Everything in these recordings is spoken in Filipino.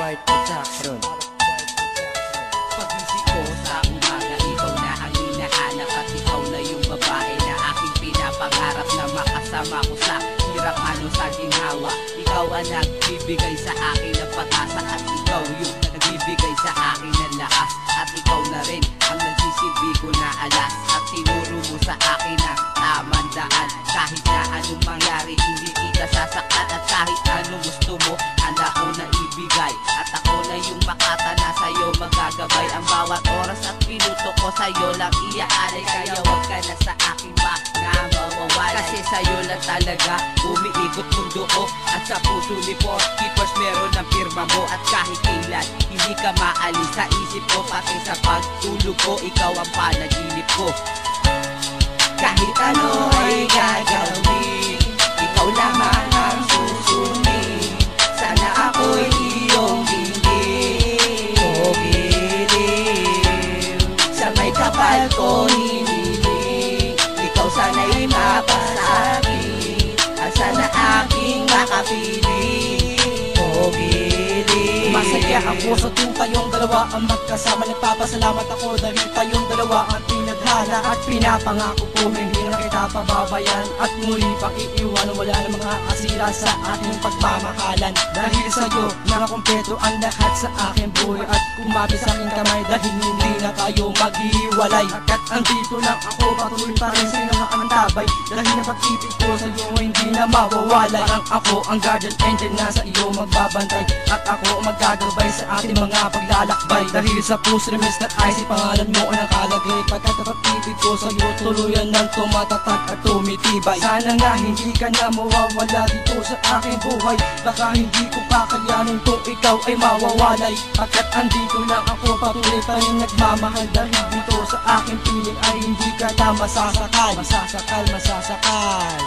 Pride Production. Pagising ko sa umaga, ikaw na ang hinahanap at ikaw na yung babae na aking pinapangarap na makasama ko sa hirap sa ginhawa. Ikaw ang nagbibigay sa akin ng pag-asa at ikaw yung nagbibigay sa akin ng lakas. At ikaw na rin ang nagsisilbi ko na alas at tinuro mo sa akin ang tamang daan. Kahit na anong mangyari, hindi kita sasaktan at kahit anong gusto mo, handa ko na ibigay. At ako na yung makata na sa'yo magagabay. Ang bawat oras at minuto ko sa'yo lang iaalay. Kaya wag ka na sa akin pa na mawawala, kasi sa'yo lang talaga umiikot mundo ko. At sa puso ni Keepers meron ng pirma mo. At kahit kailan hindi ka maalis sa isip ko, pati sa pagtulog ko, ikaw ang panaginip ko. Kahit ano ay gagawin, ikaw lamang ang susundin. Sana ako'y iyong dinggin o giliw. Sa may kapal ko hiniling, ikaw sana'y mapasakin. At sana aking makapiling o giliw. Masaya ako sa tuwing tayong dalawa ang magkasama. Nagpapasalamat ako dahil tayong dalawa ang pinadhana. At pinapangako ko hindi na kita pababayan at muli pang iiwan. Wala na mga kasira sa ating pagmamahalan. Dahil sa'yo nakakumpleto ang lahat sa aking buhay. At kumapit sa aking kamay dahil hindi na tayo maghiwalay. At andito lang ako, patuloy pa rin sa'yo na ang tabay. Dahil ang pag-ibig ko sa'yo hindi na mawawala. Parang ako ang guardian angel na sa iyo magbabantay. At ako magagabay sa ating mga paglalakbay. Dahil sa puso rin na ay si pangalan mo ang nakalagay. Pagkat ang pag-ibig ko sa'yo tuluyan ng tumatatag at tumitibay. Sana nga hindi ka na mawawala dito sa aking buhay. Baka hindi ko kakayanin kung ikaw ay mawawalay. Pagkat andito lang ako, patuloy pa rin nagmamahal. Dahil dito sa aking piling ay hindi ka na masasakal. Masasakal, masasakal.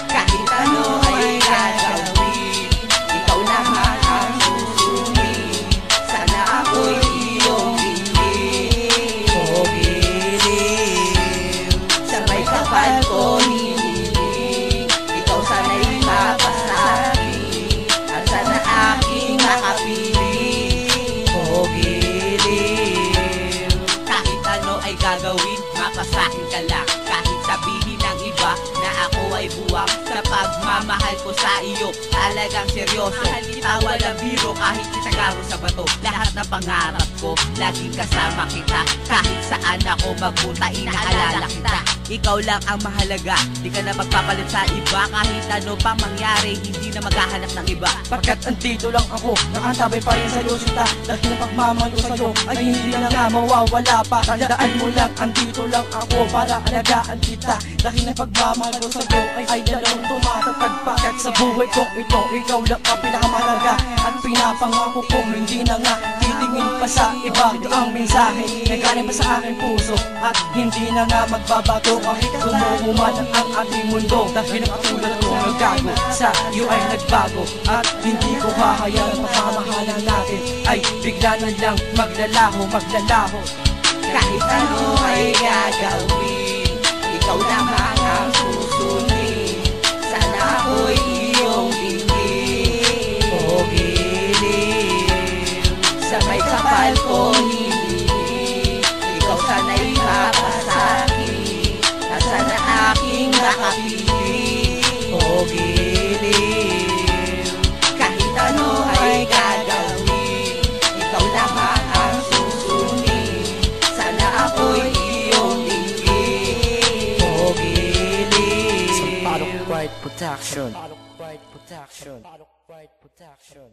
Kahit ano ay gagawin, ikaw lamang ang susundin. Sana ako'y iyong dinggin o giliw. Sa may kapal ko hiniling, ikaw sana'y mapasakin. At sana aking makapiling o giliw. Kahit ano ay gagawin, mapasakin ka lang. Kahit sabihin ng iba na ako ay buwang, sa pagmamahal ko sa iyo talagang seryoso. Tawa ng biro kahit itagaro sa bato. Lahat ng pangarap ko, laging kasama kita. Kahit saan ako magpunta, inaalala kita. Ikaw lang ang mahalaga, di ka na magpapalit sa iba. Kahit ano pang mangyari, hindi na maghahanap ng iba. Pagkat andito lang ako, nakatabay pa rin sa'yo sita. Dahil ang pagmamahal ko sa'yo ay hindi na nga mawawala pa. Tandaan mo lang, andito lang ako para alagaan kita. Dahil ang pagmamahal ko sa'yo ay dalawang tumatatag pa. At sa buhay kong ito, ikaw lang ang pinakamahalaga. At pinapangako kong hindi na nga titingin pa sa iba. Ito ang mensahe na galing pa sa aking puso. At hindi na nga magbabago kahit tumuhuman ang ating mundo. Dahil ang katulad ko naggago, sa iyo ay nagbago. At hindi ko hahayaan ang pagmamahalan natin ay bigla na lang maglalaho, maglalaho. Kahit ano ay gagawin, ikaw lamang ang susundin. Sana ako'y iyong dinggin o giliw. Sa may kapal ko hiniling, ikaw sana'y mapasakin. At sana aking makapiling o giliw. Kahit ano ay gagawin, ikaw lamang ang susundin. Sana ako'y iyong dinggin o giliw. Sampalok Pride Production. Pride Production. Pride Production.